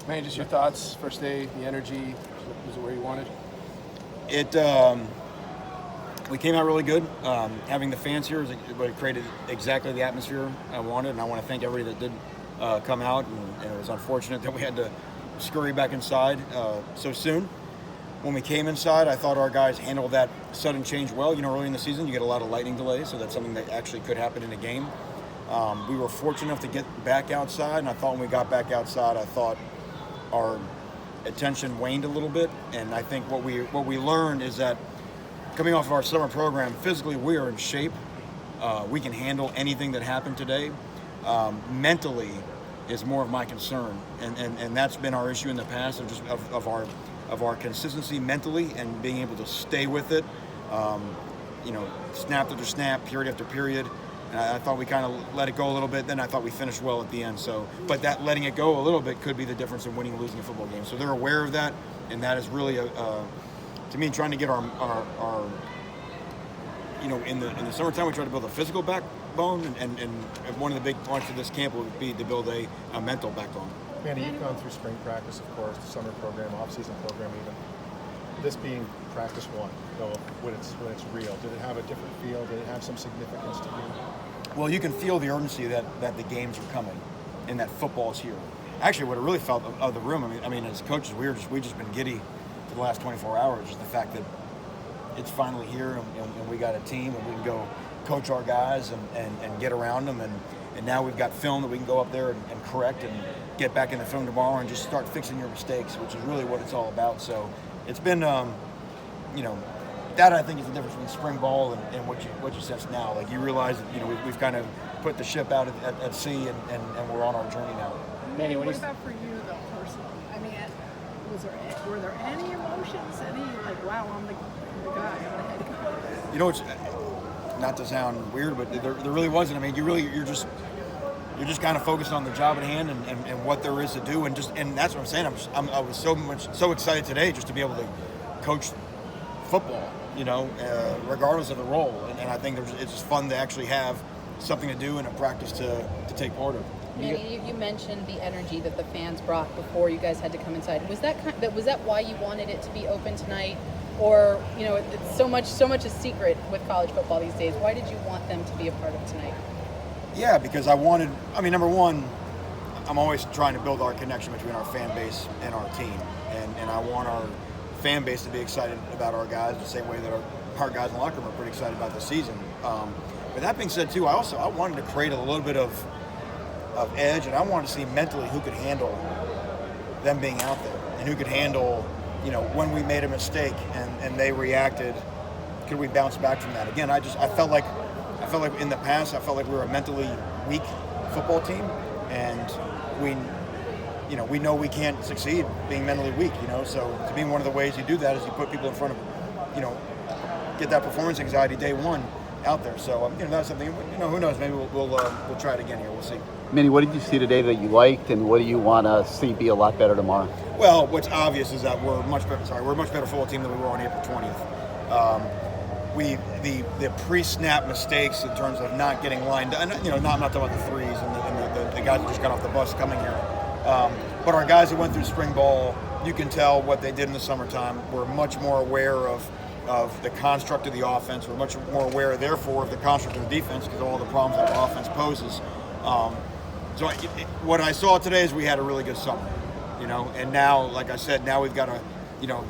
Man, just your thoughts, first day, the energy, was it where you wanted? We came out really good. Having the fans here it created exactly the atmosphere I wanted, and I want to thank everybody that did come out. And it was unfortunate that we had to scurry back inside so soon. When we came inside, I thought our guys handled that sudden change well. You know, early in the season, you get a lot of lightning delays, so that's something that actually could happen in a game. We were fortunate enough to get back outside, and I thought when we got back outside, I thought our attention waned a little bit. And I think what we learned is that coming off of our summer program, physically we are in shape. We can handle anything that happened today. Mentally is more of my concern, and that's been our issue in the past of our consistency mentally and being able to stay with it. Snap after snap, period after period. And I thought we kind of let it go a little bit. Then I thought we finished well at the end. But that letting it go a little bit could be the difference in winning and losing a football game. So they're aware of that, and that is really to me, trying to get our in the summertime, we try to build a physical backbone, and one of the big parts of this camp would be to build a mental backbone. Manny, you've gone through spring practice, of course, the summer program, off-season program even. This being practice one, when it's real, did it have a different feel? Did it have some significance to you? Well, you can feel the urgency that the games are coming, and that football is here. Actually, what I really felt of the room, I mean, as coaches, we've just been giddy for the last 24 hours. Just the fact that it's finally here, and we got a team, and we can go coach our guys and get around them, and now we've got film that we can go up there and correct and get back in the film tomorrow and just start fixing your mistakes, which is really what it's all about. So it's been, that I think is the difference between spring ball and what you sense now. Like you realize that we've kind of put the ship out at sea and we're on our journey now. Manny, what about for you though personally? I mean, were there any emotions? Any like, wow, I'm the guy, I'm the head coach? It's not to sound weird, but there really wasn't. I mean, you're just kind of focused on the job at hand and what there is to do, and that's what I'm saying. I was so excited today just to be able to coach football, regardless of the role, and I think it's just fun to actually have something to do and a practice to take part of. Manny, you mentioned the energy that the fans brought before you guys had to come inside. Was that why you wanted it to be open tonight, or it's so much a secret with college football these days? Why did you want them to be a part of tonight? Yeah, because number one, I'm always trying to build our connection between our fan base and our team, and I want our fan base to be excited about our guys the same way that our guys in the locker room are pretty excited about the season. But that being said, too, I wanted to create a little bit of edge, and I wanted to see mentally who could handle them being out there and who could handle, when we made a mistake and they reacted, could we bounce back from that? Again, I felt like in the past, I felt like we were a mentally weak football team, and we know we can't succeed being mentally weak, so to me, one of the ways you do that is you put people in front of, get that performance anxiety day one out there. So, that's something, who knows, maybe we'll try it again here. We'll see. Manny, what did you see today that you liked, and what do you want to see be a lot better tomorrow? Well, what's obvious is that we're a much better football team than we were on April 20th. The pre-snap mistakes in terms of not getting lined up, I'm not talking about the threes and the guys that just got off the bus coming here. But our guys that went through spring ball, you can tell what they did in the summertime. We're much more aware of the construct of the offense. We're much more aware, therefore, of the construct of the defense because of all the problems that our offense poses. What I saw today is we had a really good summer, and now, like I said, now we've got to,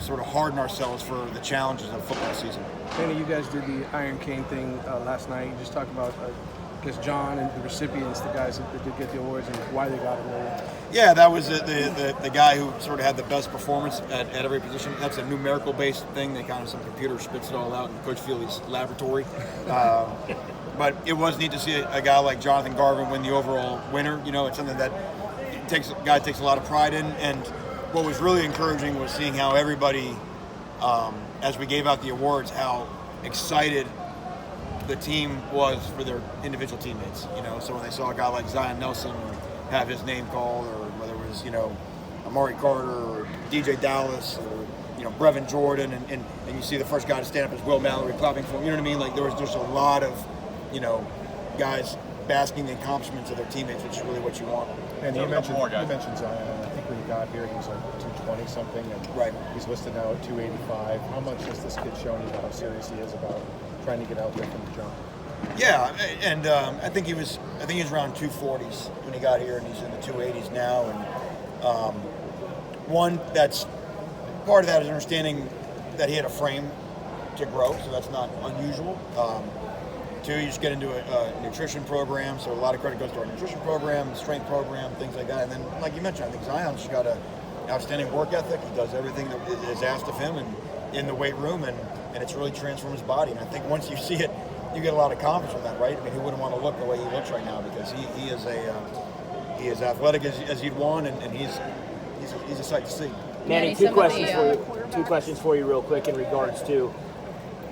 sort of harden ourselves for the challenges of football season. Manny, you guys did the Iron Cane thing last night. You just talked about, I guess, John and the recipients, the guys that did get the awards, and why they got it. Yeah, that was the guy who sort of had the best performance at every position. That's a numerical-based thing. They kind of some computer spits it all out in Coach Feely's laboratory. But it was neat to see a guy like Jonathan Garvin win the overall winner. It's something that guy takes a lot of pride in. And what was really encouraging was seeing how everybody, as we gave out the awards, how excited the team was for their individual teammates. So when they saw a guy like Zion Nelson have his name called, or whether it was Amari Carter or DJ Dallas or Brevin Jordan, and you see the first guy to stand up is Will Mallory clapping for him. You know what I mean? Like there was just a lot of guys basking the accomplishments of their teammates, which is really what you want. And So you a couple more mentioned guys. Zion. I think when he got here, he was like 220 something, and Right. he's listed now at 285. How much has this kid shown you about how serious he is about trying to get out there from the jump? Yeah, and I think he was around 240s when he got here, and he's in the 280s now. And one, that's part of that is understanding that he had a frame to grow, so that's not unusual. Two, you just get into a nutrition program, so a lot of credit goes to our nutrition program, strength program, things like that. And then, like you mentioned, I think Zion's got an outstanding work ethic. He does everything that is asked of him and in the weight room, and it's really transformed his body. And I think once you see it, you get a lot of confidence from that, right? I mean, who wouldn't want to look the way he looks right now? Because he is athletic as you'd want, and he's a sight to see. Manny, Manny, some of two questions for you real quick in regards to,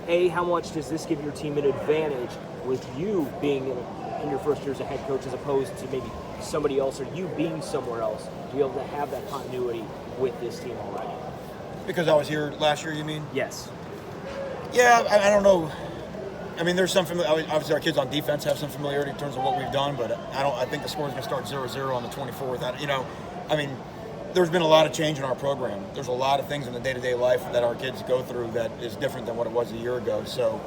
A, how much does this give your team an advantage with you being in your first year as a head coach as opposed to maybe somebody else or you being somewhere else to be able to have that continuity with this team already? Because I was here last year, you mean? Yes. Yeah, I don't know. I mean, there's some obviously our kids on defense have some familiarity in terms of what we've done, but I think the score's going to start 0-0 on the 24th. I mean, there's been a lot of change in our program. There's a lot of things in the day-to-day life that our kids go through that is different than what it was a year ago. So,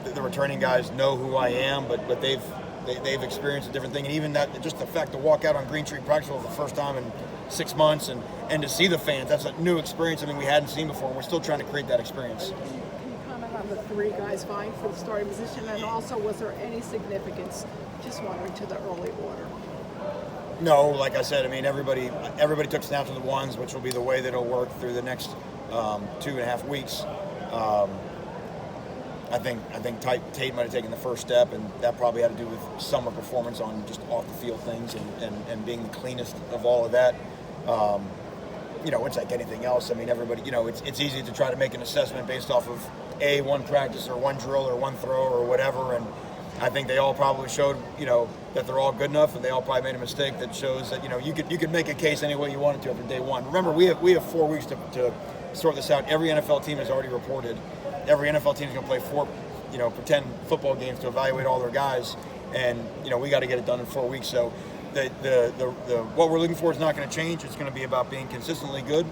the returning guys know who I am, but they've experienced a different thing, and even that, just the fact to walk out on Green Tree practice for the first time in 6 months and to see the fans, that's a new experience. I mean, we hadn't seen before, and we're still trying to create that experience. Can you comment on the three guys vying for the starting position, and also was there any significance, just wondering, to the early order? No, like I said, I mean, everybody took snaps of the ones, which will be the way that it'll work through the next 2.5 weeks. I think Tate might have taken the first step, and that probably had to do with summer performance on just off the field things and being the cleanest of all of that. It's like anything else. I mean, everybody, it's easy to try to make an assessment based off of one practice or one drill or one throw or whatever, and I think they all probably showed, that they're all good enough, and they all probably made a mistake that shows that, you could make a case any way you wanted to after day one. Remember, we have 4 weeks to sort this out. Every NFL team has already reported. Every NFL team is going to play 4, pretend football games to evaluate all their guys, and we got to get it done in 4 weeks. So the what we're looking for is not going to change. It's going to be about being consistently good